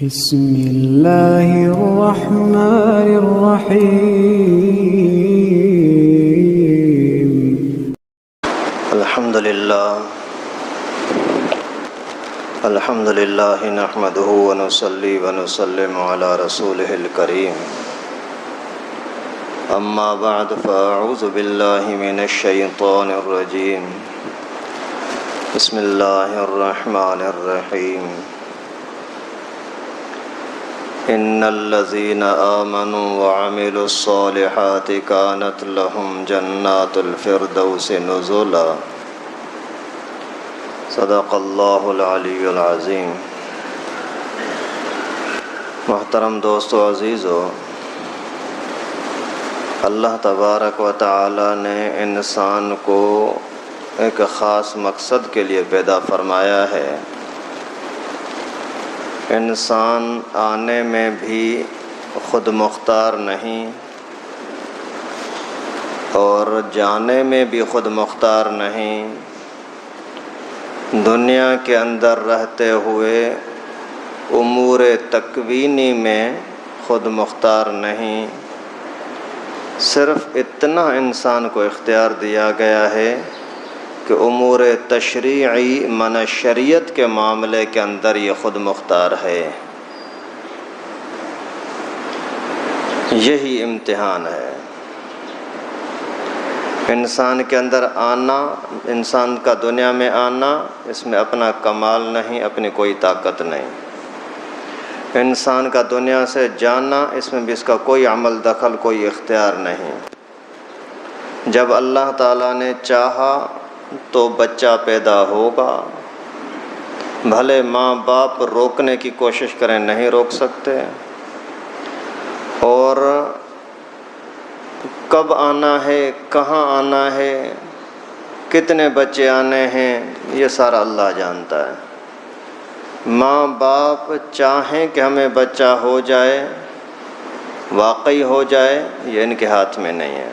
بسم اللہ الرحمن الرحیم الحمدللہ نحمدہ ونصلی ونسلم علی رسولہ الکریم اما بعد فاعوذ باللہ من الشیطان الرجیم بسم اللہ الرحمن الرحیم ان الذین آمنوا وعملوا الصالحات كانت لهم جنات الفردوس نزلا صدق اللہ العلی العظیم۔ محترم دوستو عزیزو، اللہ تبارک و تعالی نے انسان کو ایک خاص مقصد کے لیے پیدا فرمایا ہے۔ انسان آنے میں بھی خود مختار نہیں اور جانے میں بھی خود مختار نہیں، دنیا کے اندر رہتے ہوئے امور تکوینی میں خود مختار نہیں، صرف اتنا انسان کو اختیار دیا گیا ہے کہ امور تشریعی من شریعت کے معاملے کے اندر یہ خود مختار ہے۔ یہی امتحان ہے انسان کے اندر آنا، انسان کا دنیا میں آنا، اس میں اپنا کمال نہیں، اپنی کوئی طاقت نہیں۔ انسان کا دنیا سے جانا، اس میں بھی اس کا کوئی عمل دخل، کوئی اختیار نہیں۔ جب اللہ تعالیٰ نے چاہا تو بچہ پیدا ہوگا، بھلے ماں باپ روکنے کی کوشش کریں نہیں روک سکتے، اور کب آنا ہے، کہاں آنا ہے، کتنے بچے آنے ہیں، یہ سارا اللہ جانتا ہے۔ ماں باپ چاہیں کہ ہمیں بچہ ہو جائے، واقعی ہو جائے، یہ ان کے ہاتھ میں نہیں ہے۔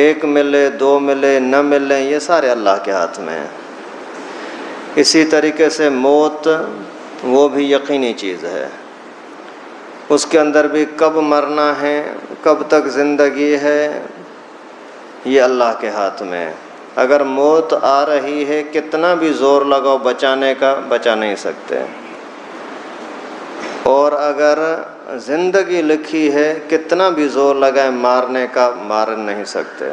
ایک ملے، دو ملے، نہ ملے، یہ سارے اللہ کے ہاتھ میں ہیں۔ اسی طریقے سے موت، وہ بھی یقینی چیز ہے، اس کے اندر بھی کب مرنا ہے، کب تک زندگی ہے، یہ اللہ کے ہاتھ میں ہے۔ اگر موت آ رہی ہے، کتنا بھی زور لگاؤ بچانے کا، بچا نہیں سکتے، اور اگر زندگی لکھی ہے، کتنا بھی زور لگائے مارنے کا، مار نہیں سکتے۔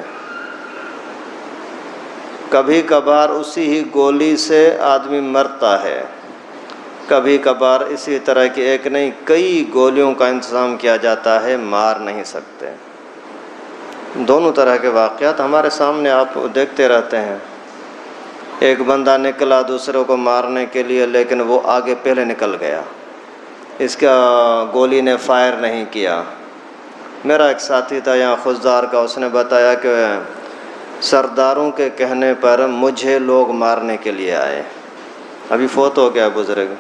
کبھی کبھار اسی ہی گولی سے آدمی مرتا ہے، کبھی کبھار اسی طرح کی ایک نہیں کئی گولیوں کا انتظام کیا جاتا ہے، مار نہیں سکتے۔ دونوں طرح کے واقعات ہمارے سامنے آپ دیکھتے رہتے ہیں۔ ایک بندہ نکلا دوسروں کو مارنے کے لیے، لیکن وہ آگے پہلے نکل گیا، اس کا گولی نے فائر نہیں کیا۔ میرا ایک ساتھی تھا یہاں خضدار کا، اس نے بتایا کہ سرداروں کے کہنے پر مجھے لوگ مارنے کے لیے آئے، ابھی فوت ہو گیا بزرگ،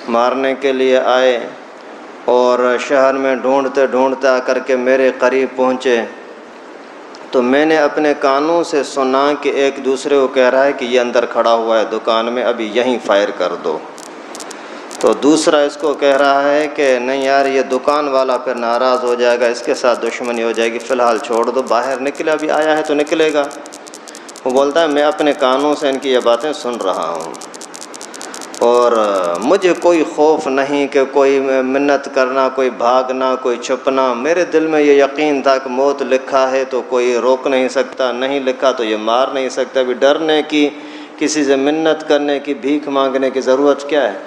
مارنے کے لیے آئے، اور شہر میں ڈھونڈتے ڈھونڈتے آ کر کے میرے قریب پہنچے، تو میں نے اپنے کانوں سے سنا کہ ایک دوسرے کو کہہ رہا ہے کہ یہ اندر کھڑا ہوا ہے دکان میں، ابھی یہیں فائر کر دو۔ تو دوسرا اس کو کہہ رہا ہے کہ نہیں یار، یہ دکان والا پھر ناراض ہو جائے گا، اس کے ساتھ دشمنی ہو جائے گی، فی الحال چھوڑ دو، باہر نکلے، ابھی آیا ہے تو نکلے گا۔ وہ بولتا ہے میں اپنے کانوں سے ان کی یہ باتیں سن رہا ہوں، اور مجھے کوئی خوف نہیں کہ کوئی منت کرنا، کوئی بھاگنا، کوئی چھپنا۔ میرے دل میں یہ یقین تھا کہ موت لکھا ہے تو کوئی روک نہیں سکتا، نہیں لکھا تو یہ مار نہیں سکتا۔ ابھی ڈرنے کی، کسی سے منت کرنے کی، بھیک مانگنے کی ضرورت کیا ہے؟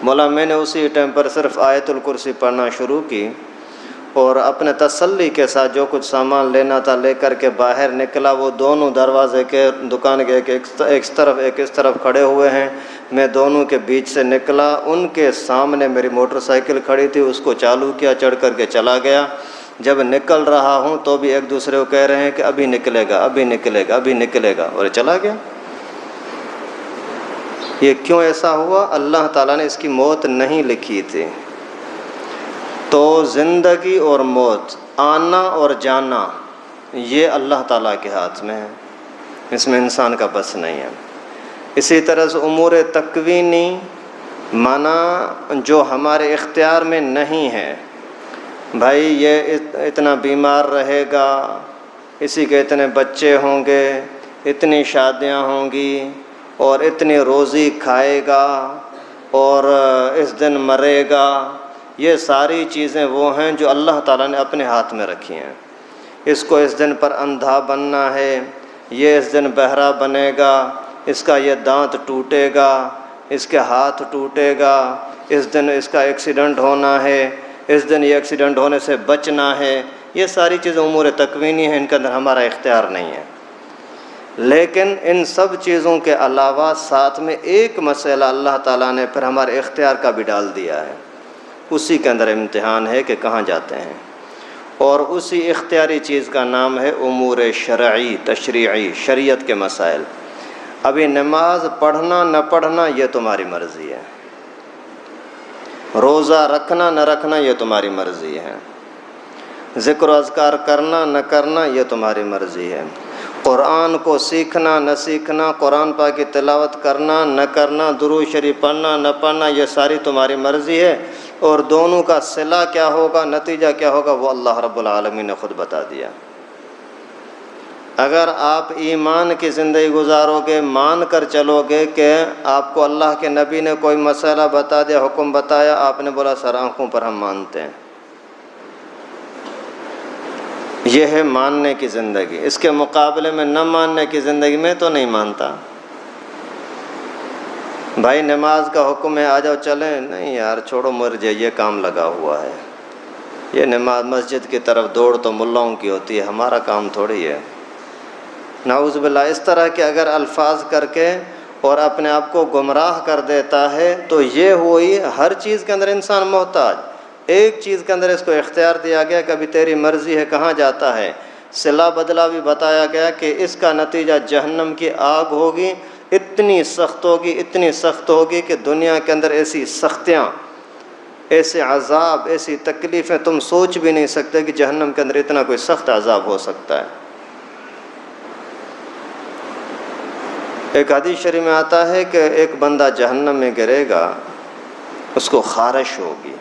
مولا میں نے اسی ٹائم پر صرف آیت الکرسی پڑھنا شروع کی، اور اپنے تسلی کے ساتھ جو کچھ سامان لینا تھا لے کر کے باہر نکلا۔ وہ دونوں دروازے کے، دکان کے ایک اس طرف کھڑے ہوئے ہیں، میں دونوں کے بیچ سے نکلا، ان کے سامنے میری موٹر سائیکل کھڑی تھی، اس کو چالو کیا، چڑھ کر کے چلا گیا۔ جب نکل رہا ہوں تو بھی ایک دوسرے کو کہہ رہے ہیں کہ ابھی نکلے گا، ابھی نکلے گا، ابھی نکلے گا، اور چلا گیا۔ یہ کیوں ایسا ہوا؟ اللہ تعالیٰ نے اس کی موت نہیں لکھی تھی۔ تو زندگی اور موت، آنا اور جانا، یہ اللہ تعالیٰ کے ہاتھ میں ہے، اس میں انسان کا بس نہیں ہے۔ اسی طرح سے امور تکوینی معنی جو ہمارے اختیار میں نہیں ہے. بھائی یہ اتنا بیمار رہے گا، اسی کے اتنے بچے ہوں گے، اتنی شادیاں ہوں گی، اور اتنی روزی کھائے گا، اور اس دن مرے گا. یہ ساری چیزیں وہ ہیں جو اللہ تعالیٰ نے اپنے ہاتھ میں رکھی ہیں. اس کو اس دن پر اندھا بننا ہے، یہ اس دن بہرا بنے گا، اس کا یہ دانت ٹوٹے گا، اس کے ہاتھ ٹوٹے گا، اس دن اس کا ایکسیڈنٹ ہونا ہے، اس دن یہ ایکسیڈنٹ ہونے سے بچنا ہے. یہ ساری چیزیں امور تکوینی ہیں، ان کے اندر ہمارا اختیار نہیں ہے. لیکن ان سب چیزوں کے علاوہ ساتھ میں ایک مسئلہ اللہ تعالیٰ نے پھر ہمارے اختیار کا بھی ڈال دیا ہے. اسی کے اندر امتحان ہے کہ کہاں جاتے ہیں، اور اسی اختیاری چیز کا نام ہے امور شرعی، تشریعی، شریعت کے مسائل. ابھی نماز پڑھنا نہ پڑھنا یہ تمہاری مرضی ہے، روزہ رکھنا نہ رکھنا یہ تمہاری مرضی ہے، ذکر و اذکار کرنا نہ کرنا یہ تمہاری مرضی ہے، قرآن کو سیکھنا نہ سیکھنا، قرآن پاک کی تلاوت کرنا نہ کرنا، درود شریف پڑھنا نہ پڑھنا، یہ ساری تمہاری مرضی ہے. اور دونوں کا صلہ کیا ہوگا، نتیجہ کیا ہوگا، وہ اللہ رب العالمین نے خود بتا دیا. اگر آپ ایمان کی زندگی گزارو گے، مان کر چلو گے کہ آپ کو اللہ کے نبی نے کوئی مسئلہ بتا دیا، حکم بتایا، آپ نے بولا سر آنکھوں پر ہم مانتے ہیں، یہ ہے ماننے کی زندگی. اس کے مقابلے میں نہ ماننے کی زندگی میں تو نہیں مانتا. بھائی نماز کا حکم ہے، آ جاؤ چلیں، نہیں یار چھوڑو مرجے، یہ کام لگا ہوا ہے. یہ نماز مسجد کی طرف دوڑ تو ملاؤں کی ہوتی ہے، ہمارا کام تھوڑی ہے. نعوذ باللہ اس طرح کے اگر الفاظ کر کے اور اپنے آپ کو گمراہ کر دیتا ہے تو یہ ہوئی ہر چیز کے اندر انسان محتاج. ایک چیز کے اندر اس کو اختیار دیا گیا کہ ابھی تیری مرضی ہے کہاں جاتا ہے. صلہ بدلہ بھی بتایا گیا کہ اس کا نتیجہ جہنم کی آگ ہوگی، اتنی سخت ہوگی، اتنی سخت ہوگی کہ دنیا کے اندر ایسی سختیاں، ایسے عذاب، ایسی تکلیفیں تم سوچ بھی نہیں سکتے کہ جہنم کے اندر اتنا کوئی سخت عذاب ہو سکتا ہے. ایک حدیث شریف میں آتا ہے کہ ایک بندہ جہنم میں گرے گا، اس کو خارش ہوگی،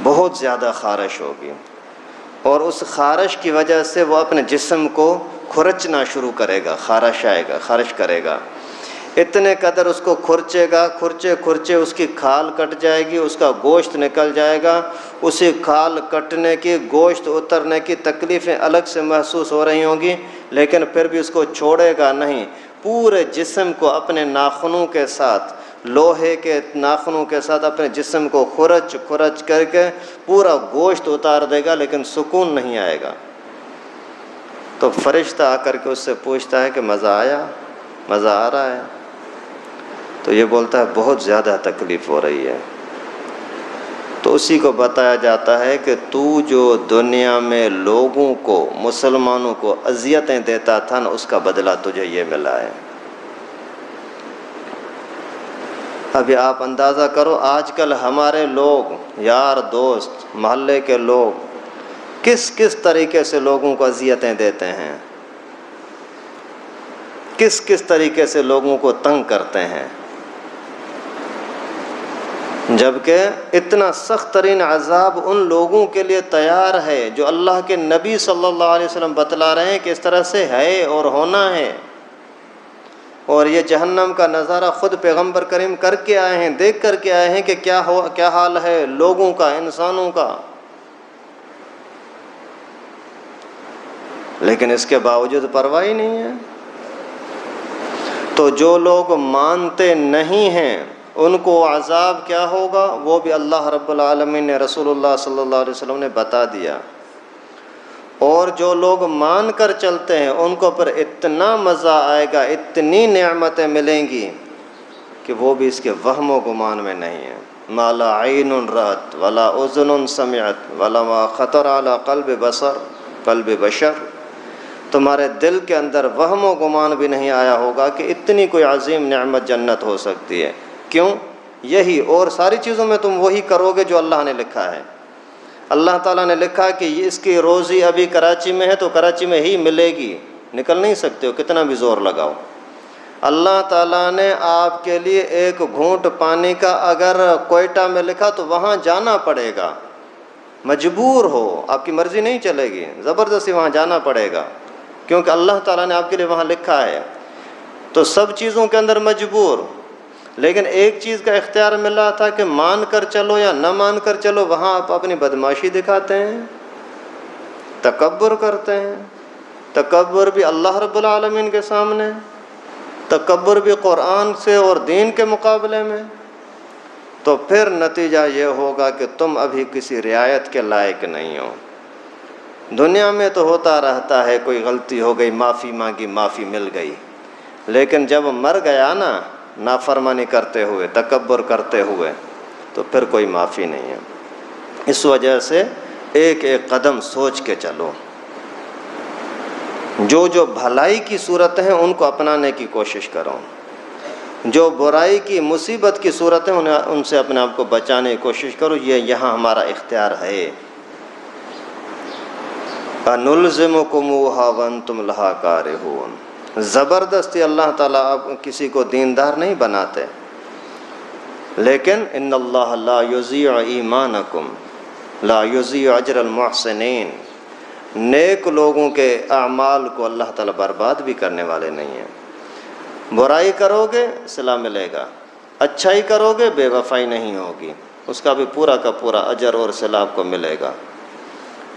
بہت زیادہ خارش ہوگی، اور اس خارش کی وجہ سے وہ اپنے جسم کو کھرچنا شروع کرے گا، خارش آئے گا، خارش کرے گا. اتنے قدر اس کو کھرچے گا، کھرچے کھرچے اس کی کھال کٹ جائے گی، اس کا گوشت نکل جائے گا. اسی کھال کٹنے کی، گوشت اترنے کی تکلیفیں الگ سے محسوس ہو رہی ہوں گی، لیکن پھر بھی اس کو چھوڑے گا نہیں. پورے جسم کو اپنے ناخنوں کے ساتھ، لوہے کے ناخنوں کے ساتھ اپنے جسم کو کھرچ کھرچ کر کے پورا گوشت اتار دے گا، لیکن سکون نہیں آئے گا. تو فرشتہ آ کر کے اس سے پوچھتا ہے کہ مزہ آیا، مزہ آ رہا ہے؟ تو یہ بولتا ہے بہت زیادہ تکلیف ہو رہی ہے. تو اسی کو بتایا جاتا ہے کہ تو جو دنیا میں لوگوں کو، مسلمانوں کو اذیتیں دیتا تھا نا، اس کا بدلہ تجھے یہ ملا ہے. ابھی آپ اندازہ کرو آج کل ہمارے لوگ، یار دوست، محلے کے لوگ کس کس طریقے سے لوگوں کو اذیتیں دیتے ہیں، کس کس طریقے سے لوگوں کو تنگ کرتے ہیں، جبکہ اتنا سخت ترین عذاب ان لوگوں کے لیے تیار ہے جو اللہ کے نبی صلی اللہ علیہ وسلم بتلا رہے ہیں کہ اس طرح سے ہے اور ہونا ہے. اور یہ جہنم کا نظارہ خود پیغمبر کریم کر کے آئے ہیں، دیکھ کر کے آئے ہیں کہ کیا حال ہے لوگوں کا، انسانوں کا. لیکن اس کے باوجود پرواہ ہی نہیں ہے. تو جو لوگ مانتے نہیں ہیں ان کو عذاب کیا ہوگا، وہ بھی اللہ رب العالمین نے، رسول اللہ صلی اللہ علیہ وسلم نے بتا دیا. اور جو لوگ مان کر چلتے ہیں ان کو پر اتنا مزہ آئے گا، اتنی نعمتیں ملیں گی کہ وہ بھی اس کے وہم و گمان میں نہیں ہیں. ما لا عین رأت ولا اذن سمعت ولا ما خطر علی قلب بشر. تمہارے دل کے اندر وہم و گمان بھی نہیں آیا ہوگا کہ اتنی کوئی عظیم نعمت جنت ہو سکتی ہے. کیوں؟ یہی، اور ساری چیزوں میں تم وہی کرو گے جو اللہ نے لکھا ہے. اللہ تعالیٰ نے لکھا کہ اس کی روزی ابھی کراچی میں ہے تو کراچی میں ہی ملے گی، نکل نہیں سکتے ہو کتنا بھی زور لگاؤ. اللہ تعالیٰ نے آپ کے لیے ایک گھونٹ پانی کا اگر کوئٹہ میں لکھا تو وہاں جانا پڑے گا، مجبور ہو، آپ کی مرضی نہیں چلے گی، زبردستی وہاں جانا پڑے گا، کیونکہ اللہ تعالیٰ نے آپ کے لیے وہاں لکھا ہے۔ تو سب چیزوں کے اندر مجبور، لیکن ایک چیز کا اختیار ملا تھا کہ مان کر چلو یا نہ مان کر چلو، وہاں آپ اپنی بدماشی دکھاتے ہیں، تکبر کرتے ہیں۔ تکبر بھی اللہ رب العالمین کے سامنے، تکبر بھی قرآن سے اور دین کے مقابلے میں، تو پھر نتیجہ یہ ہوگا کہ تم ابھی کسی رعایت کے لائق نہیں ہو۔ دنیا میں تو ہوتا رہتا ہے، کوئی غلطی ہو گئی، معافی مانگی، معافی مل گئی، لیکن جب مر گیا نا نافرمانی کرتے ہوئے، تکبر کرتے ہوئے، تو پھر کوئی معافی نہیں ہے۔ اس وجہ سے ایک ایک قدم سوچ کے چلو، جو بھلائی کی صورتیں ہیں ان کو اپنانے کی کوشش کرو، جو برائی کی مصیبت کی صورتیں ان سے اپنے آپ کو بچانے کی کوشش کرو۔ یہ یہاں ہمارا اختیار ہے۔ أَنُلْزِمُكُمُوهَا وَأَنْتُمْ لَهَا كَارِهُونَ، زبردستی اللہ تعالیٰ اب کسی کو دیندار نہیں بناتے، لیکن ان اللہ لا یضیع ایمانکم لا یضیع اجر المحسنین، نیک لوگوں کے اعمال کو اللہ تعالیٰ برباد بھی کرنے والے نہیں ہیں۔ برائی کرو گے صلہ ملے گا، اچھائی کرو گے بے وفائی نہیں ہوگی، اس کا بھی پورا کا پورا اجر اور صلہ آپ کو ملے گا۔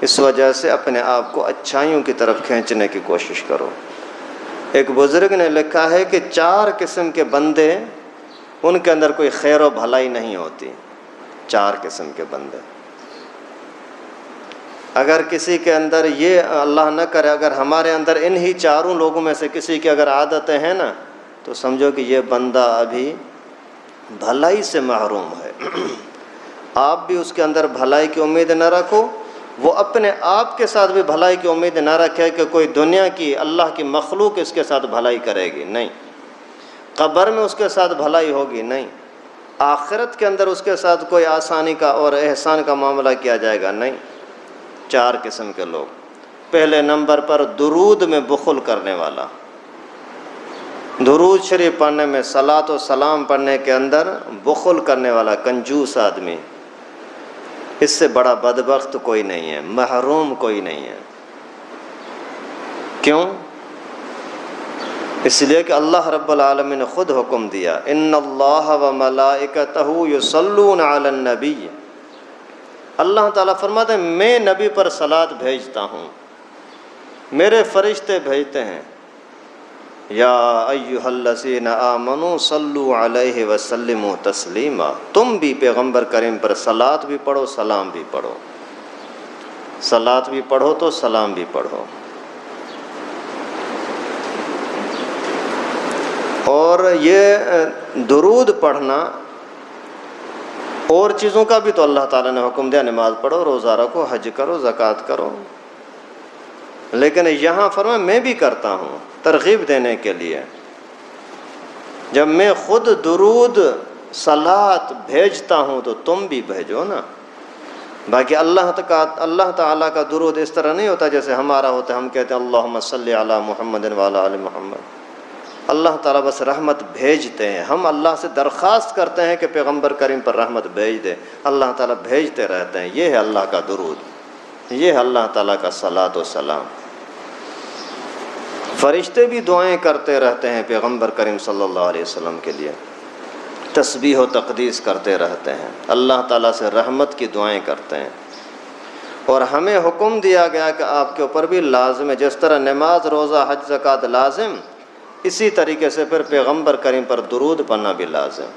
اس وجہ سے اپنے آپ کو اچھائیوں کی طرف کھینچنے کی کوشش کرو۔ ایک بزرگ نے لکھا ہے کہ 4 قسم کے بندے، ان کے اندر کوئی خیر و بھلائی نہیں ہوتی۔ 4 قسم کے بندے، اگر کسی کے اندر یہ اللہ نہ کرے، اگر ہمارے اندر انہی 4 لوگوں میں سے کسی کی اگر عادتیں ہیں نا، تو سمجھو کہ یہ بندہ ابھی بھلائی سے محروم ہے۔ آپ بھی اس کے اندر بھلائی کی امید نہ رکھو، وہ اپنے آپ کے ساتھ بھی بھلائی کی امید نہ رکھے کہ کوئی دنیا کی اللہ کی مخلوق اس کے ساتھ بھلائی کرے گی، نہیں۔ قبر میں اس کے ساتھ بھلائی ہوگی، نہیں۔ آخرت کے اندر اس کے ساتھ کوئی آسانی کا اور احسان کا معاملہ کیا جائے گا، نہیں۔ 4 قسم کے لوگ۔ پہلے نمبر پر درود میں بخل کرنے والا، درود شریف پڑھنے میں، صلاۃ و سلام پڑھنے کے اندر بخل کرنے والا، کنجوس آدمی، اس سے بڑا بدبخت کوئی نہیں ہے، محروم کوئی نہیں ہے۔ کیوں؟ اس لیے کہ اللہ رب العالمین نے خود حکم دیا، ان اللہ و ملائکتہ یصلون علی النبی، اللہ تعالیٰ فرماتے ہیں میں نبی پر صلاۃ بھیجتا ہوں، میرے فرشتے بھیجتے ہیں، یا ایھا الذین آمنوا صلوا علیہ وسلموا تسلیما، تم بھی پیغمبر کریم پر صلاۃ بھی پڑھو، سلام بھی پڑھو، صلاۃ بھی پڑھو تو سلام بھی پڑھو۔ اور یہ درود پڑھنا اور چیزوں کا بھی تو اللہ تعالیٰ نے حکم دیا، نماز پڑھو، روزہ رکھو، حج کرو، زکوٰۃ کرو، لیکن یہاں فرمایا میں بھی کرتا ہوں، ترغیب دینے کے لیے۔ جب میں خود درود صلاۃ بھیجتا ہوں تو تم بھی بھیجو نا۔ باقی اللہ تعالیٰ کا درود اس طرح نہیں ہوتا جیسے ہمارا ہوتا ہے، ہم کہتے ہیں اللہم صلی علی محمد وعلی آل محمد۔ اللہ تعالیٰ بس رحمت بھیجتے ہیں، ہم اللہ سے درخواست کرتے ہیں کہ پیغمبر کریم پر رحمت بھیج دے، اللہ تعالیٰ بھیجتے رہتے ہیں۔ یہ ہے اللہ کا درود، یہ ہے اللہ تعالیٰ کا صلاۃ و سلام۔ فرشتے بھی دعائیں کرتے رہتے ہیں پیغمبر کریم صلی اللہ علیہ وسلم کے لیے، تسبیح و تقدیس کرتے رہتے ہیں، اللہ تعالیٰ سے رحمت کی دعائیں کرتے ہیں۔ اور ہمیں حکم دیا گیا کہ آپ کے اوپر بھی لازم ہے، جس طرح نماز، روزہ، حج، زکوٰۃ لازم، اسی طریقے سے پھر پیغمبر کریم پر درود پڑھنا بھی لازم۔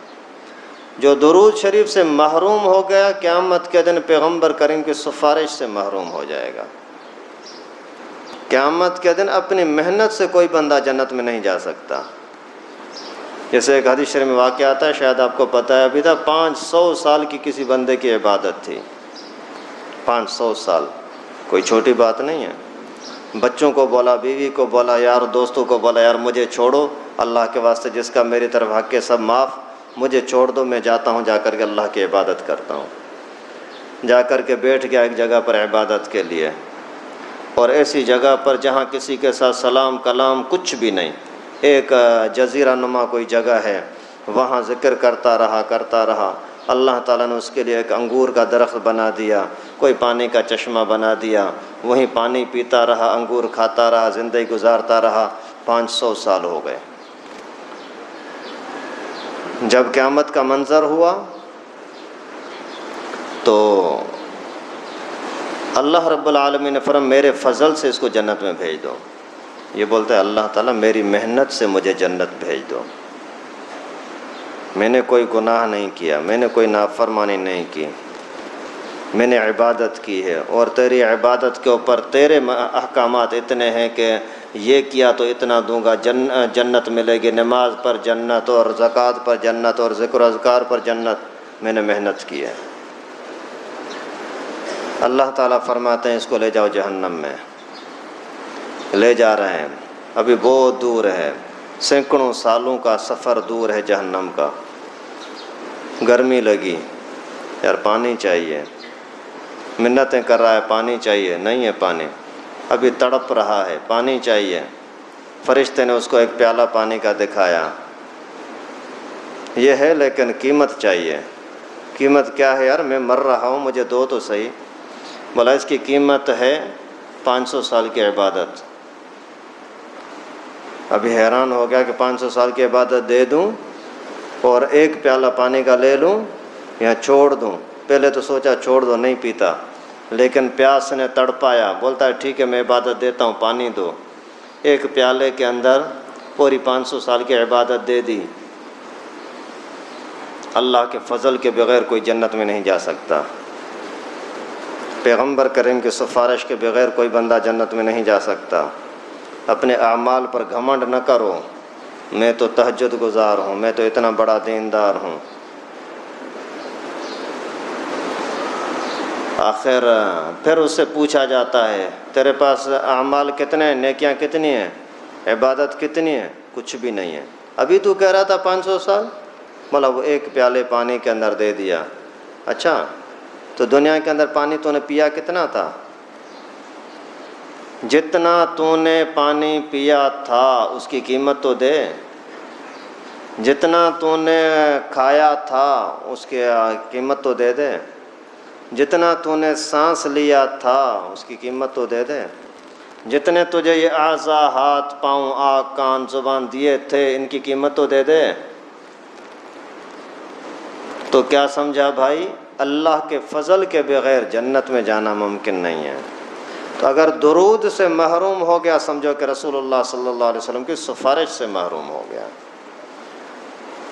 جو درود شریف سے محروم ہو گیا، قیامت کے دن پیغمبر کریم کی سفارش سے محروم ہو جائے گا۔ قیامت کے دن اپنی محنت سے کوئی بندہ جنت میں نہیں جا سکتا۔ جیسے ایک حدیث شریف میں واقعہ آتا ہے، شاید آپ کو پتہ ہے، ابھی تھا 500 سال کی کسی بندے کی عبادت تھی، 500 سال، کوئی چھوٹی بات نہیں ہے۔ بچوں کو بولا، بیوی کو بولا، یار دوستوں کو بولا، یار مجھے چھوڑو، اللہ کے واسطے جس کا میری طرف حق ہے سب معاف، مجھے چھوڑ دو، میں جاتا ہوں، جا کر کے اللہ کی عبادت کرتا ہوں۔ جا کر کے بیٹھ گیا ایک جگہ پر عبادت کے لیے، اور ایسی جگہ پر جہاں کسی کے ساتھ سلام کلام کچھ بھی نہیں، ایک جزیرہ نما کوئی جگہ ہے، وہاں ذکر کرتا رہا، اللہ تعالیٰ نے اس کے لیے ایک انگور کا درخت بنا دیا، کوئی پانی کا چشمہ بنا دیا، وہیں پانی پیتا رہا، انگور کھاتا رہا، زندگی گزارتا رہا، 500 سال ہو گئے۔ جب قیامت کا منظر ہوا تو اللہ رب العالمین نے فرمایا میرے فضل سے اس کو جنت میں بھیج دو۔ یہ بولتا ہے اللہ تعالیٰ میری محنت سے مجھے جنت بھیج دو، میں نے کوئی گناہ نہیں کیا، میں نے کوئی نافرمانی نہیں کی، میں نے عبادت کی ہے، اور تیری عبادت کے اوپر تیرے احکامات اتنے ہیں کہ یہ کیا تو اتنا دوں گا، جنت ملے گی، نماز پر جنت، اور زکوٰۃ پر جنت، اور ذکر و اذکار پر جنت، میں نے محنت کی ہے۔ اللہ تعالیٰ فرماتے ہیں اس کو لے جاؤ جہنم میں، لے جا رہے ہیں، ابھی بہت دور ہے، سینکڑوں سالوں کا سفر دور ہے جہنم کا۔ گرمی لگی، یار پانی چاہیے، منتیں کر رہا ہے پانی چاہیے، نہیں ہے پانی، ابھی تڑپ رہا ہے، پانی چاہیے۔ فرشتے نے اس کو ایک پیالہ پانی کا دکھایا، یہ ہے لیکن قیمت چاہیے۔ قیمت کیا ہے یار؟ میں مر رہا ہوں، مجھے دو تو صحیح۔ بولا اس کی قیمت ہے 500 سال کی عبادت۔ ابھی حیران ہو گیا کہ 500 سال کی عبادت دے دوں اور ایک پیالہ پانی کا لے لوں یا چھوڑ دوں؟ پہلے تو سوچا چھوڑ دو، نہیں پیتا، لیکن پیاس نے تڑپایا، بولتا ہے ٹھیک ہے میں عبادت دیتا ہوں، پانی دو۔ ایک پیالے کے اندر پوری 500 سال کی عبادت دے دی۔ اللہ کے فضل کے بغیر کوئی جنت میں نہیں جا سکتا، پیغمبر کریم کی سفارش کے بغیر کوئی بندہ جنت میں نہیں جا سکتا۔ اپنے اعمال پر گھمنڈ نہ کرو، میں تو تہجد گزار ہوں، میں تو اتنا بڑا دیندار ہوں۔ آخر پھر اس سے پوچھا جاتا ہے تیرے پاس اعمال کتنے ہیں، نیکیاں کتنی ہیں، عبادت کتنی ہے؟ کچھ بھی نہیں ہے۔ ابھی تو کہہ رہا تھا 500 سال، بولا وہ ایک پیالے پانی کے اندر دے دیا۔ اچھا تو دنیا کے اندر پانی تو نے پیا کتنا تھا؟ جتنا تو نے پانی پیا تھا اس کی قیمت تو دے، جتنا تو نے کھایا تھا اس کی قیمت تو دے دے، جتنا تو نے سانس لیا تھا اس کی قیمت تو دے دے، جتنے تجھے یہ اعضاء ہاتھ پاؤں آنکھ کان زبان دیے تھے ان کی قیمت تو دے دے۔ تو کیا سمجھا بھائی؟ اللہ کے فضل کے بغیر جنت میں جانا ممکن نہیں ہے۔ تو اگر درود سے محروم ہو گیا سمجھو کہ رسول اللہ صلی اللہ علیہ وسلم کی سفارش سے محروم ہو گیا۔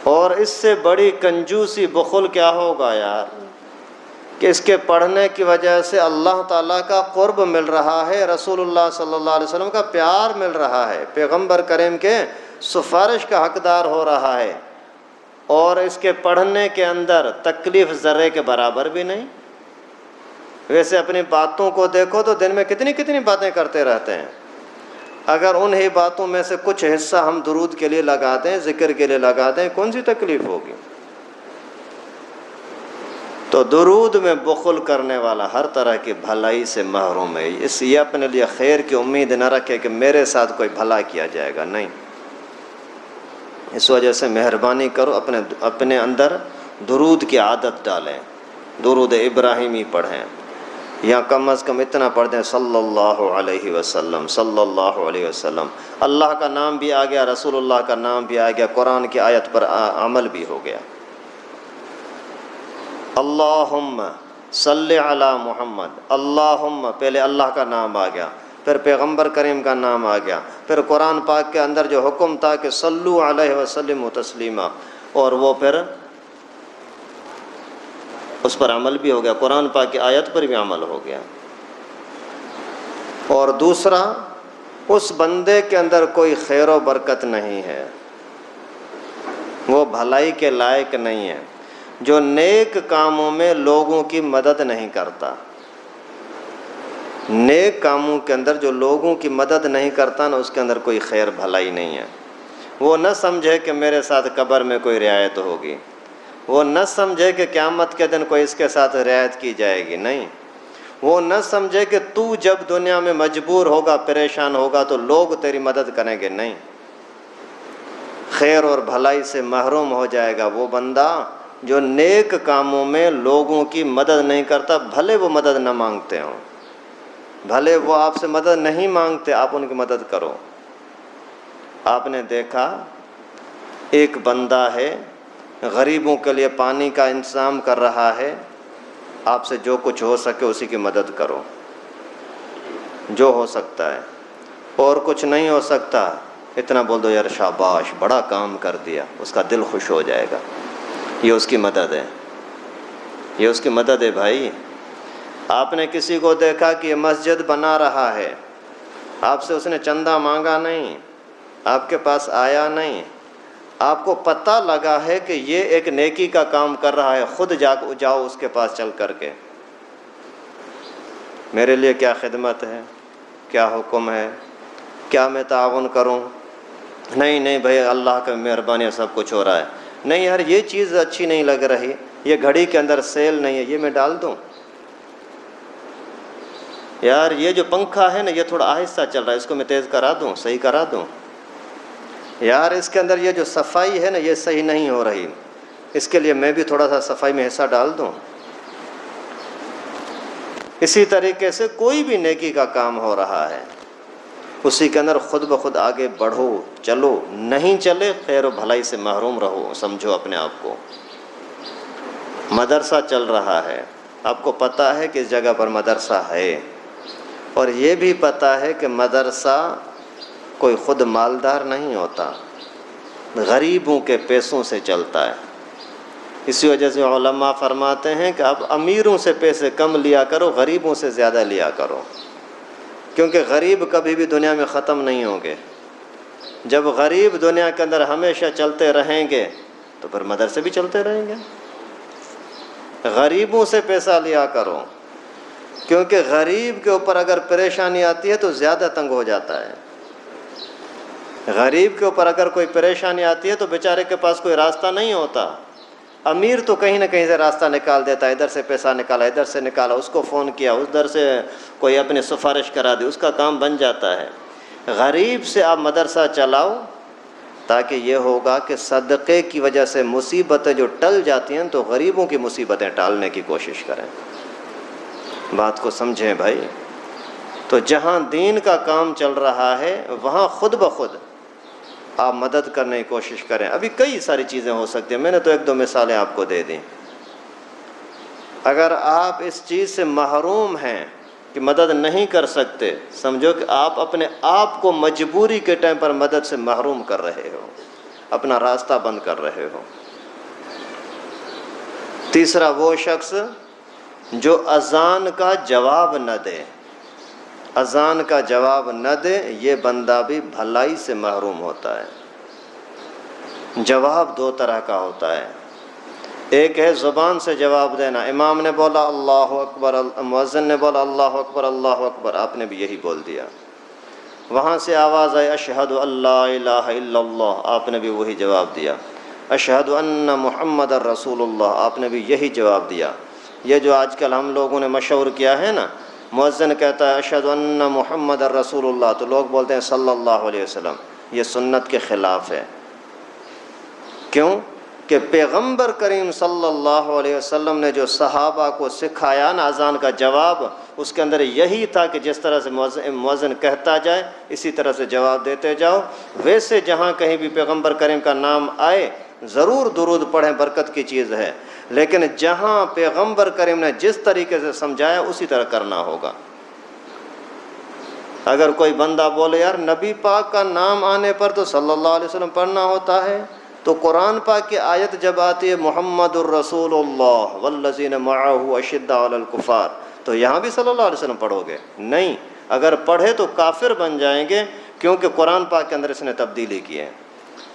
اور اس سے بڑی کنجوسی بخل کیا ہوگا یار، کہ اس کے پڑھنے کی وجہ سے اللہ تعالیٰ کا قرب مل رہا ہے، رسول اللہ صلی اللہ علیہ وسلم کا پیار مل رہا ہے، پیغمبر کریم کے سفارش کا حقدار ہو رہا ہے، اور اس کے پڑھنے کے اندر تکلیف ذرے کے برابر بھی نہیں۔ ویسے اپنی باتوں کو دیکھو تو دن میں کتنی کتنی باتیں کرتے رہتے ہیں، اگر انہی باتوں میں سے کچھ حصہ ہم درود کے لیے لگا دیں، ذکر کے لیے لگا دیں، کون سی تکلیف ہوگی؟ تو درود میں بخل کرنے والا ہر طرح کی بھلائی سے محروم ہے۔ اس یہ اپنے لیے خیر کی امید نہ رکھے کہ میرے ساتھ کوئی بھلا کیا جائے گا، نہیں۔ اس وجہ سے مہربانی کرو اپنے اندر درود کی عادت ڈالیں، درود ابراہیمی پڑھیں، یا کم از کم اتنا پڑھ دیں صلی اللہ علیہ وسلم، صلی اللہ علیہ وسلم۔ اللہ کا نام بھی آ گیا، رسول اللہ کا نام بھی آ گیا، قرآن کی آیت پر عمل بھی ہو گیا۔ اللہم صلی علی محمد، اللہم پہلے اللہ کا نام آ گیا، پھر پیغمبر کریم کا نام آ گیا، پھر قرآن پاک کے اندر جو حکم تھا کہ صلو علیہ وسلم تسلیما، اور وہ پھر اس پر عمل بھی ہو گیا، قرآن پاک کی آیت پر بھی عمل ہو گیا۔ اور دوسرا، اس بندے کے اندر کوئی خیر و برکت نہیں ہے، وہ بھلائی کے لائق نہیں ہے جو نیک کاموں میں لوگوں کی مدد نہیں کرتا۔ نیک کاموں کے اندر جو لوگوں کی مدد نہیں کرتا نا، اس کے اندر کوئی خیر بھلائی نہیں ہے۔ وہ نہ سمجھے کہ میرے ساتھ قبر میں کوئی رعایت ہوگی، وہ نہ سمجھے کہ قیامت کے دن کوئی اس کے ساتھ رعایت کی جائے گی، نہیں۔ وہ نہ سمجھے کہ تو جب دنیا میں مجبور ہوگا، پریشان ہوگا تو لوگ تیری مدد کریں گے، نہیں۔ خیر اور بھلائی سے محروم ہو جائے گا وہ بندہ جو نیک کاموں میں لوگوں کی مدد نہیں کرتا، بھلے وہ مدد نہ مانگتے ہوں، بھلے وہ آپ سے مدد نہیں مانگتے، آپ ان کی مدد کرو۔ آپ نے دیکھا ایک بندہ ہے غریبوں کے لیے پانی کا انتظام کر رہا ہے، آپ سے جو کچھ ہو سکے اسی کی مدد کرو، جو ہو سکتا ہے، اور کچھ نہیں ہو سکتا اتنا بول دو یار شاباش بڑا کام کر دیا، اس کا دل خوش ہو جائے گا۔ یہ اس کی مدد ہے، یہ اس کی مدد ہے بھائی۔ آپ نے کسی کو دیکھا کہ یہ مسجد بنا رہا ہے، آپ سے اس نے چندہ مانگا نہیں، آپ کے پاس آیا نہیں، آپ کو پتہ لگا ہے کہ یہ ایک نیکی کا کام کر رہا ہے، خود جاؤ اس کے پاس چل کر کے، میرے لیے کیا خدمت ہے، کیا حکم ہے، کیا میں تعاون کروں؟ نہیں بھائی اللہ کا مہربانی سب کچھ ہو رہا ہے، نہیں یار یہ چیز اچھی نہیں لگ رہی، یہ گھڑی کے اندر سیل نہیں ہے، یہ میں ڈال دوں، یار یہ جو پنکھا ہے نا یہ تھوڑا آہستہ چل رہا ہے، اس کو میں تیز کرا دوں، صحیح کرا دوں، یار اس کے اندر یہ جو صفائی ہے نا یہ صحیح نہیں ہو رہی، اس کے لیے میں بھی تھوڑا سا صفائی میں حصہ ڈال دوں۔ اسی طریقے سے کوئی بھی نیکی کا کام ہو رہا ہے اسی کے اندر خود بخود آگے بڑھو، چلو، نہیں چلے خیر و بھلائی سے محروم رہو، سمجھو اپنے آپ کو۔ مدرسہ چل رہا ہے، آپ کو پتہ ہے کہ اس جگہ پر مدرسہ ہے، اور یہ بھی پتہ ہے کہ مدرسہ کوئی خود مالدار نہیں ہوتا، غریبوں کے پیسوں سے چلتا ہے۔ اسی وجہ سے علماء فرماتے ہیں کہ اب امیروں سے پیسے کم لیا کرو، غریبوں سے زیادہ لیا کرو، کیونکہ غریب کبھی بھی دنیا میں ختم نہیں ہوں گے۔ جب غریب دنیا کے اندر ہمیشہ چلتے رہیں گے تو پھر مدرسے بھی چلتے رہیں گے۔ غریبوں سے پیسہ لیا کرو، کیونکہ غریب کے اوپر اگر پریشانی آتی ہے تو زیادہ تنگ ہو جاتا ہے۔ غریب کے اوپر اگر کوئی پریشانی آتی ہے تو بیچارے کے پاس کوئی راستہ نہیں ہوتا، امیر تو کہیں نہ کہیں سے راستہ نکال دیتا ہے، ادھر سے پیسہ نکالا، ادھر سے نکالا، اس کو فون کیا، ادھر سے کوئی اپنی سفارش کرا دی، اس کا کام بن جاتا ہے۔ غریب سے آپ مدرسہ چلاؤ تاکہ یہ ہوگا کہ صدقے کی وجہ سے مصیبتیں جو ٹل جاتی ہیں تو غریبوں کی مصیبتیں ٹالنے کی کوشش کریں۔ بات کو سمجھیں بھائی۔ تو جہاں دین کا کام چل رہا ہے وہاں خود بخود آپ مدد کرنے کی کوشش کریں۔ ابھی کئی ساری چیزیں ہو سکتی ہیں، میں نے تو ایک دو مثالیں آپ کو دے دیں۔ اگر آپ اس چیز سے محروم ہیں کہ مدد نہیں کر سکتے، سمجھو کہ آپ اپنے آپ کو مجبوری کے ٹائم پر مدد سے محروم کر رہے ہو، اپنا راستہ بند کر رہے ہو۔ تیسرا وہ شخص جو اذان کا جواب نہ دے، اذان کا جواب نہ دے، یہ بندہ بھی بھلائی سے محروم ہوتا ہے۔ جواب دو طرح کا ہوتا ہے، ایک ہے زبان سے جواب دینا، امام نے بولا اللہ اکبر، مؤذن نے بولا اللہ اکبر اللہ اکبر، آپ نے بھی یہی بول دیا۔ وہاں سے آواز آئی اشہد ان لا الہ الا اللہ، آپ نے بھی وہی جواب دیا۔ اشہد ان محمد رسول اللہ، آپ نے بھی یہی جواب دیا۔ یہ جو آج کل ہم لوگوں نے مشہور کیا ہے نا، مؤذن کہتا ہے اشہد ان محمد رسول اللہ، تو لوگ بولتے ہیں صلی اللہ علیہ وسلم، یہ سنت کے خلاف ہے۔ کیوں کہ پیغمبر کریم صلی اللہ علیہ وسلم نے جو صحابہ کو سکھایا نا اذان کا جواب، اس کے اندر یہی تھا کہ جس طرح سے مؤذن کہتا جائے اسی طرح سے جواب دیتے جاؤ۔ ویسے جہاں کہیں بھی پیغمبر کریم کا نام آئے ضرور درود پڑھیں، برکت کی چیز ہے، لیکن جہاں پیغمبر کریم نے جس طریقے سے سمجھایا اسی طرح کرنا ہوگا۔ اگر کوئی بندہ بولے یار نبی پاک کا نام آنے پر تو صلی اللہ علیہ وسلم پڑھنا ہوتا ہے، تو قرآن پاک کی آیت جب آتی ہے محمد الرسول اللہ والذین معہ اشداء علی الکفار، تو یہاں بھی صلی اللہ علیہ وسلم پڑھو گے؟ نہیں، اگر پڑھے تو کافر بن جائیں گے، کیونکہ قرآن پاک کے اندر اس نے تبدیلی کی ہے۔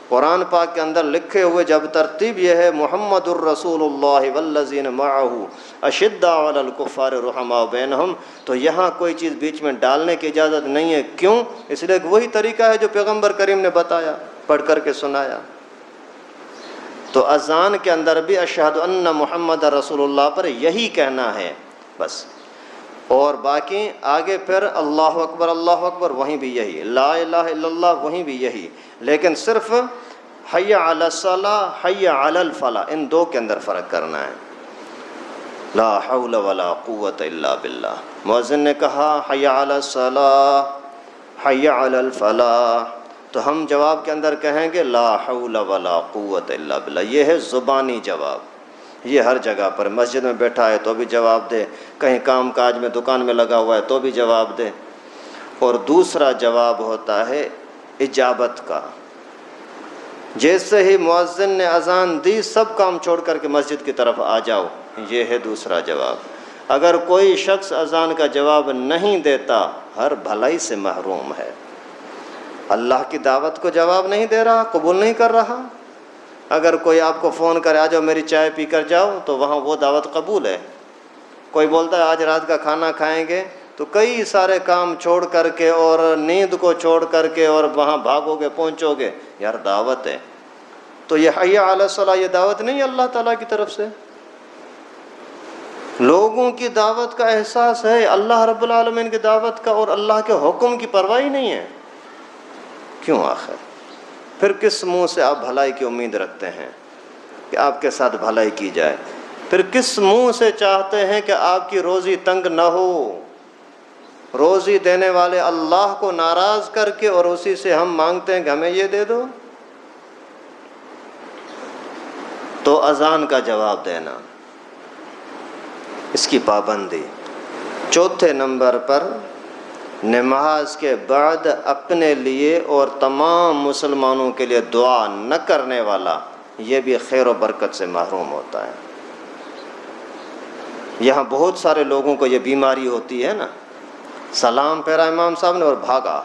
قرآن پاک کے اندر لکھے ہوئے جب ترتیب یہ ہے محمد الرسول اللہ والذین معہ اشداء علی الکفار رحماء بینہم، تو یہاں کوئی چیز بیچ میں ڈالنے کی اجازت نہیں ہے۔ کیوں؟ اس لیے کہ وہی طریقہ ہے جو پیغمبر کریم نے بتایا، پڑھ کر کے سنایا۔ تو اذان کے اندر بھی اشہد ان محمد رسول اللہ پر یہی کہنا ہے بس، اور باقی آگے پھر اللہ اکبر وہیں بھی یہی، لا الہ الا اللہ وہیں بھی یہی، لیکن صرف حی علی الصلاح، حی علی الفلاح، ان دو کے اندر فرق کرنا ہے۔ لا حول ولا قوت الا باللہ، مؤذن نے کہا حی علی الصلاح، حی علی الفلاح، تو ہم جواب کے اندر کہیں گے لا حول ولا قوت الا باللہ۔ یہ ہے زبانی جواب، یہ ہر جگہ پر، مسجد میں بیٹھا ہے تو بھی جواب دے، کہیں کام کاج میں دکان میں لگا ہوا ہے تو بھی جواب دے۔ اور دوسرا جواب ہوتا ہے اجابت کا، جیسے ہی مؤذن نے اذان دی سب کام چھوڑ کر کے مسجد کی طرف آ جاؤ، یہ ہے دوسرا جواب۔ اگر کوئی شخص اذان کا جواب نہیں دیتا ہر بھلائی سے محروم ہے، اللہ کی دعوت کو جواب نہیں دے رہا، قبول نہیں کر رہا۔ اگر کوئی آپ کو فون کرے آ جاؤ میری چائے پی کر جاؤ تو وہاں وہ دعوت قبول ہے۔ کوئی بولتا ہے آج رات کا کھانا کھائیں گے، تو کئی سارے کام چھوڑ کر کے اور نیند کو چھوڑ کر کے اور وہاں بھاگو گے، پہنچو گے، یار دعوت ہے۔ تو یہ حی علی الصلاح یہ دعوت نہیں ہے اللہ تعالیٰ کی طرف سے؟ لوگوں کی دعوت کا احساس ہے، اللہ رب العالمین کی دعوت کا اور اللہ کے حکم کی پرواہ نہیں ہے، کیوں آخر؟ پھر کس منہ سے آپ بھلائی کی امید رکھتے ہیں کہ آپ کے ساتھ بھلائی کی جائے؟ پھر کس منہ سے چاہتے ہیں کہ آپ کی روزی تنگ نہ ہو؟ روزی دینے والے اللہ کو ناراض کر کے اور اسی سے ہم مانگتے ہیں کہ ہمیں یہ دے دو۔ تو اذان کا جواب دینا، اس کی پابندی۔ چوتھے نمبر پر نماز کے بعد اپنے لیے اور تمام مسلمانوں کے لیے دعا نہ کرنے والا یہ بھی خیر و برکت سے محروم ہوتا ہے۔ یہاں بہت سارے لوگوں کو یہ بیماری ہوتی ہے نا، سلام پھیرا امام صاحب نے اور بھاگا۔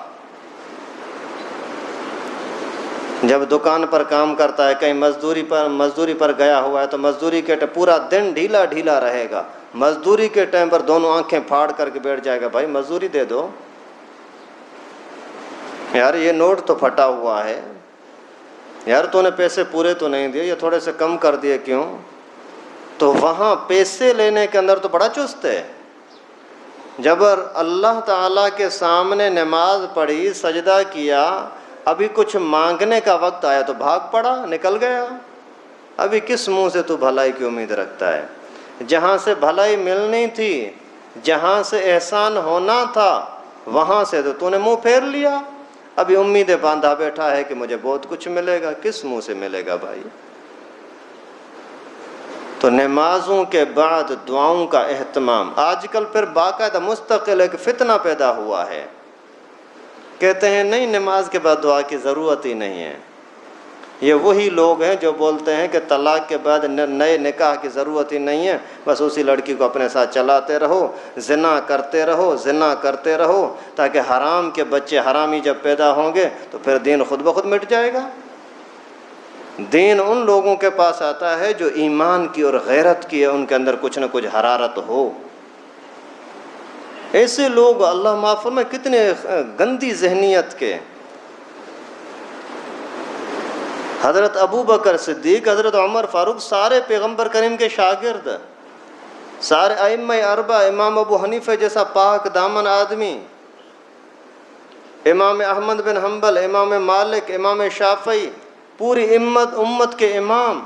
جب دکان پر کام کرتا ہے، کہیں مزدوری پر گیا ہوا ہے تو مزدوری کے پورا دن ڈھیلا ڈھیلا رہے گا، مزدوری کے ٹائم پر دونوں آنکھیں پھاڑ کر کے بیٹھ جائے گا، بھائی مزدوری دے دو یار، یہ نوٹ تو پھٹا ہوا ہے یار، تو نے پیسے پورے تو نہیں دیے، یہ تھوڑے سے کم کر دیے کیوں؟ تو وہاں پیسے لینے کے اندر تو بڑا چست ہے۔ جب اللہ تعالیٰ کے سامنے نماز پڑھی، سجدہ کیا، ابھی کچھ مانگنے کا وقت آیا تو بھاگ پڑا، نکل گیا۔ ابھی کس منہ سے تو بھلائی کی امید رکھتا ہے؟ جہاں سے بھلائی ملنی تھی، جہاں سے احسان ہونا تھا، وہاں سے تو نے منہ پھیر لیا۔ ابھی امیدیں باندھا بیٹھا ہے کہ مجھے بہت کچھ ملے گا، کس منہ سے ملے گا بھائی؟ تو نمازوں کے بعد دعاؤں کا اہتمام۔ آج کل پھر باقاعدہ مستقل ایک فتنہ پیدا ہوا ہے، کہتے ہیں نہیں نماز کے بعد دعا کی ضرورت ہی نہیں ہے۔ یہ وہی لوگ ہیں جو بولتے ہیں کہ طلاق کے بعد نئے نکاح کی ضرورت ہی نہیں ہے، بس اسی لڑکی کو اپنے ساتھ چلاتے رہو، زنا کرتے رہو تاکہ حرام کے بچے حرامی جب پیدا ہوں گے تو پھر دین خود بخود مٹ جائے گا۔ دین ان لوگوں کے پاس آتا ہے جو ایمان کی اور غیرت کی ہے، ان کے اندر کچھ نہ کچھ حرارت ہو۔ ایسے لوگ اللہ معاف فرمائے کتنے گندی ذہنیت کے، حضرت ابو بکر صدیق، حضرت عمر فاروق، سارے پیغمبر کریم کے شاگرد، سارے ائمہ اربعہ، امام ابو حنیفہ جیسا پاک دامن آدمی، امام احمد بن حنبل، امام مالک، امام شافعی، پوری امت کے امام،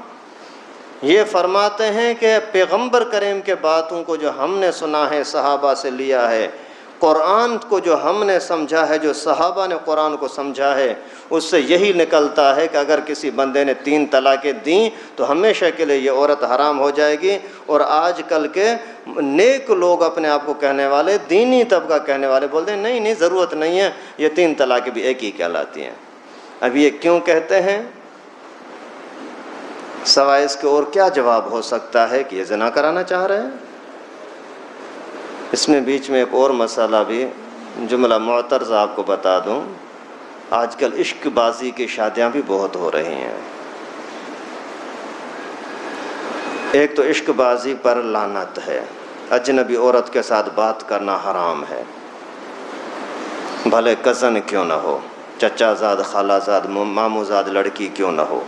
یہ فرماتے ہیں کہ پیغمبر کریم کے باتوں کو جو ہم نے سنا ہے، صحابہ سے لیا ہے، قرآن کو جو ہم نے سمجھا ہے، جو صحابہ نے قرآن کو سمجھا ہے، اس سے یہی نکلتا ہے کہ اگر کسی بندے نے 3 طلاقیں دیں تو ہمیشہ کے لیے یہ عورت حرام ہو جائے گی۔ اور آج کل کے نیک لوگ اپنے آپ کو کہنے والے، دینی طبقہ کہنے والے، بولتے ہیں نہیں ضرورت نہیں ہے، یہ 3 طلاقیں بھی ایک ہی کہلاتی ہیں۔ اب یہ کیوں کہتے ہیں؟ سوائے اس کے اور کیا جواب ہو سکتا ہے کہ یہ زنا کرانا چاہ رہے ہیں؟ اس میں بیچ میں ایک اور مسئلہ بھی، جملہ معترض آپ کو بتا دوں، آج کل عشق بازی کی شادیاں بھی بہت ہو رہی ہیں۔ ایک تو عشق بازی پر لعنت ہے، اجنبی عورت کے ساتھ بات کرنا حرام ہے، بھلے کزن کیوں نہ ہو، چچا زاد، خالہ زاد، ماموں زاد لڑکی کیوں نہ ہو۔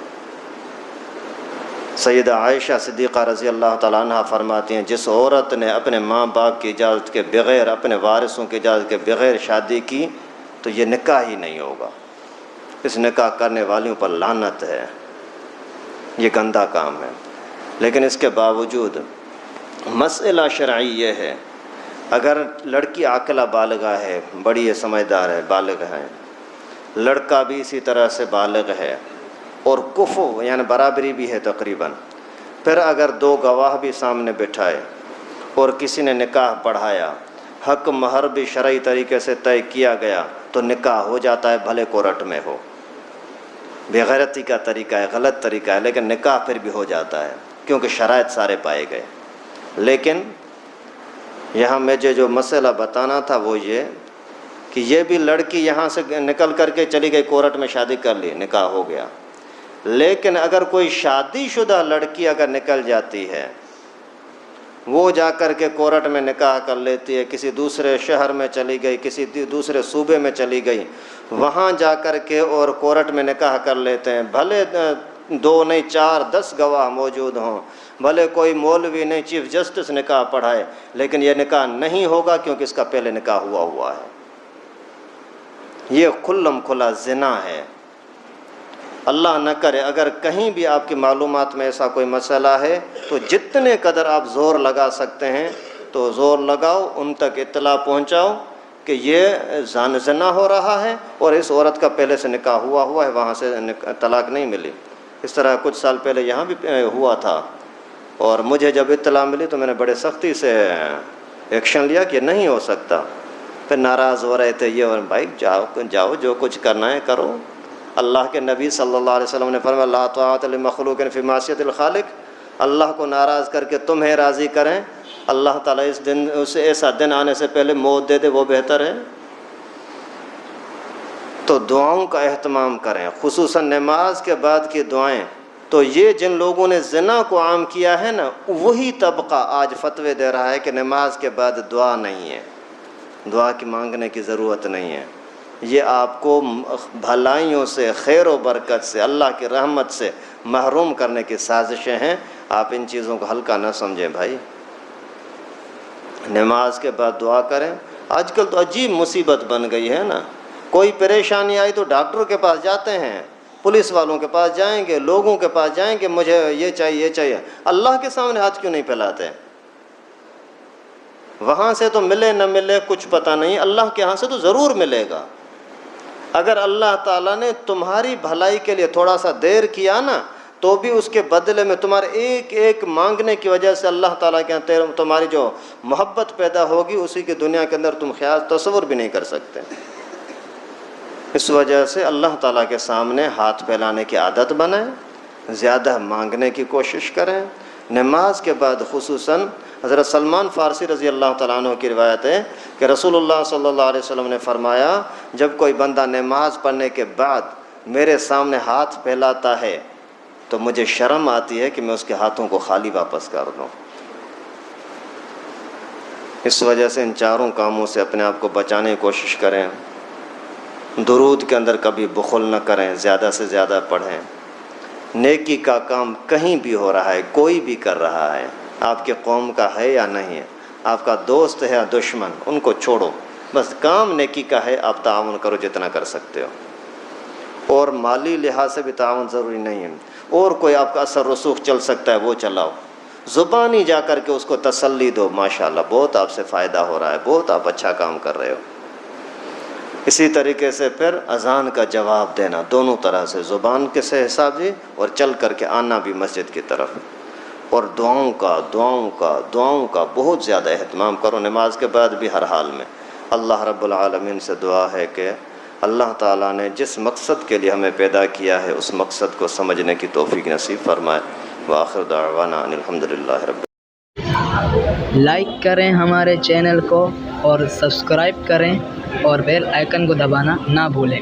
سیدہ عائشہ صدیقہ رضی اللہ تعالیٰ عنہ فرماتی ہیں جس عورت نے اپنے ماں باپ کی اجازت کے بغیر، اپنے وارثوں کی اجازت کے بغیر شادی کی تو یہ نکاح ہی نہیں ہوگا۔ اس نکاح کرنے والیوں پر لعنت ہے، یہ گندا کام ہے۔ لیکن اس کے باوجود مسئلہ شرعی یہ ہے، اگر لڑکی عاقلہ بالغہ ہے، بڑی ہے، سمجھدار ہے، بالغ ہے، لڑکا بھی اسی طرح سے بالغ ہے اور کفو یعنی برابری بھی ہے تقریباً، پھر اگر دو گواہ بھی سامنے بٹھائے اور کسی نے نکاح پڑھایا، حق مہر بھی شرعی طریقے سے طے کیا گیا، تو نکاح ہو جاتا ہے، بھلے کورٹ میں ہو۔ بے غیرتی کا طریقہ ہے، غلط طریقہ ہے، لیکن نکاح پھر بھی ہو جاتا ہے کیونکہ شرائط سارے پائے گئے۔ لیکن یہاں مجھے جو مسئلہ بتانا تھا وہ یہ کہ یہ بھی لڑکی یہاں سے نکل کر کے چلی گئی، کورٹ میں شادی کر لی، نکاح ہو گیا، لیکن اگر کوئی شادی شدہ لڑکی اگر نکل جاتی ہے، وہ جا کر کے کورٹ میں نکاح کر لیتی ہے، کسی دوسرے شہر میں چلی گئی، کسی دوسرے صوبے میں چلی گئی، وہاں جا کر کے اور کورٹ میں نکاح کر لیتے ہیں، بھلے 2 نہیں 4 10 گواہ موجود ہوں، بھلے کوئی مولوی نہیں چیف جسٹس نکاح پڑھائے، لیکن یہ نکاح نہیں ہوگا کیونکہ اس کا پہلے نکاح ہوا ہے۔ یہ کھلم کھلا زنا ہے۔ اللہ نہ کرے اگر کہیں بھی آپ کی معلومات میں ایسا کوئی مسئلہ ہے تو جتنے قدر آپ زور لگا سکتے ہیں تو زور لگاؤ، ان تک اطلاع پہنچاؤ کہ یہ زنا ہو رہا ہے اور اس عورت کا پہلے سے نکاح ہوا ہے، وہاں سے طلاق نہیں ملی۔ اس طرح کچھ سال پہلے یہاں بھی ہوا تھا، اور مجھے جب اطلاع ملی تو میں نے بڑے سختی سے ایکشن لیا کہ نہیں ہو سکتا۔ پھر ناراض ہو رہے تھے یہ، اور بھائی جاؤ جو کچھ کرنا ہے کرو۔ اللہ کے نبی صلی اللہ علیہ وسلم نے فرمایا لا طاعۃ لمخلوق فی معصیۃ الخالق، اللہ کو ناراض کر کے تمہیں راضی کریں، اللہ تعالیٰ اس دن اسے ایسا دن آنے سے پہلے موت دے دے، وہ بہتر ہے۔ تو دعاؤں کا اہتمام کریں، خصوصاً نماز کے بعد کی دعائیں۔ تو یہ جن لوگوں نے زنا کو عام کیا ہے نا، وہی طبقہ آج فتوے دے رہا ہے کہ نماز کے بعد دعا نہیں ہے، دعا کی مانگنے کی ضرورت نہیں ہے۔ یہ آپ کو بھلائیوں سے، خیر و برکت سے، اللہ کی رحمت سے محروم کرنے کی سازشیں ہیں۔ آپ ان چیزوں کو ہلکا نہ سمجھیں بھائی۔ نماز کے بعد دعا کریں۔ آج کل تو عجیب مصیبت بن گئی ہے نا، کوئی پریشانی آئی تو ڈاکٹروں کے پاس جاتے ہیں، پولیس والوں کے پاس جائیں گے، لوگوں کے پاس جائیں گے، مجھے یہ چاہیے یہ چاہیے۔ اللہ کے سامنے ہاتھ کیوں نہیں پھیلاتے؟ وہاں سے تو ملے نہ ملے کچھ پتہ نہیں، اللہ کے ہاں سے تو ضرور ملے گا۔ اگر اللہ تعالیٰ نے تمہاری بھلائی کے لیے تھوڑا سا دیر کیا نا، تو بھی اس کے بدلے میں تمہارے ایک ایک مانگنے کی وجہ سے اللہ تعالیٰ کے یہاں تمہاری جو محبت پیدا ہوگی، اسی کی دنیا کے اندر تم خیال تصور بھی نہیں کر سکتے۔ اس وجہ سے اللہ تعالیٰ کے سامنے ہاتھ پھیلانے کی عادت بنائیں، زیادہ مانگنے کی کوشش کریں۔ نماز کے بعد خصوصاً حضرت سلمان فارسی رضی اللہ تعالیٰ عنہ کی روایت ہے کہ رسول اللہ صلی اللہ علیہ وسلم نے فرمایا، جب کوئی بندہ نماز پڑھنے کے بعد میرے سامنے ہاتھ پھیلاتا ہے تو مجھے شرم آتی ہے کہ میں اس کے ہاتھوں کو خالی واپس کر دوں۔ اس وجہ سے ان چاروں کاموں سے اپنے آپ کو بچانے کی کوشش کریں۔ درود کے اندر کبھی بخل نہ کریں، زیادہ سے زیادہ پڑھیں۔ نیکی کا کام کہیں بھی ہو رہا ہے، کوئی بھی کر رہا ہے، آپ کے قوم کا ہے یا نہیں ہے، آپ کا دوست ہے یا دشمن، ان کو چھوڑو، بس کام نیکی کا ہے، آپ تعاون کرو جتنا کر سکتے ہو، اور مالی لحاظ سے بھی تعاون ضروری نہیں ہے، اور کوئی آپ کا اثر رسوخ چل سکتا ہے وہ چلاؤ، زبانی جا کر کے اس کو تسلی دو، ماشاءاللہ بہت آپ سے فائدہ ہو رہا ہے، بہت آپ اچھا کام کر رہے ہو۔ اسی طریقے سے پھر اذان کا جواب دینا، دونوں طرح سے، زبان کے سے حساب سے اور چل کر کے آنا بھی مسجد کی طرف، اور دعاؤں کا بہت زیادہ اہتمام کرو، نماز کے بعد بھی ہر حال میں۔ اللہ رب العالمین سے دعا ہے کہ اللہ تعالیٰ نے جس مقصد کے لیے ہمیں پیدا کیا ہے اس مقصد کو سمجھنے کی توفیق نصیب فرمائے۔ وآخر دعوانا ان الحمدللہ رب۔ لائک کریں ہمارے چینل کو اور سبسکرائب کریں اور بیل آئیکن کو دبانا نہ بھولیں۔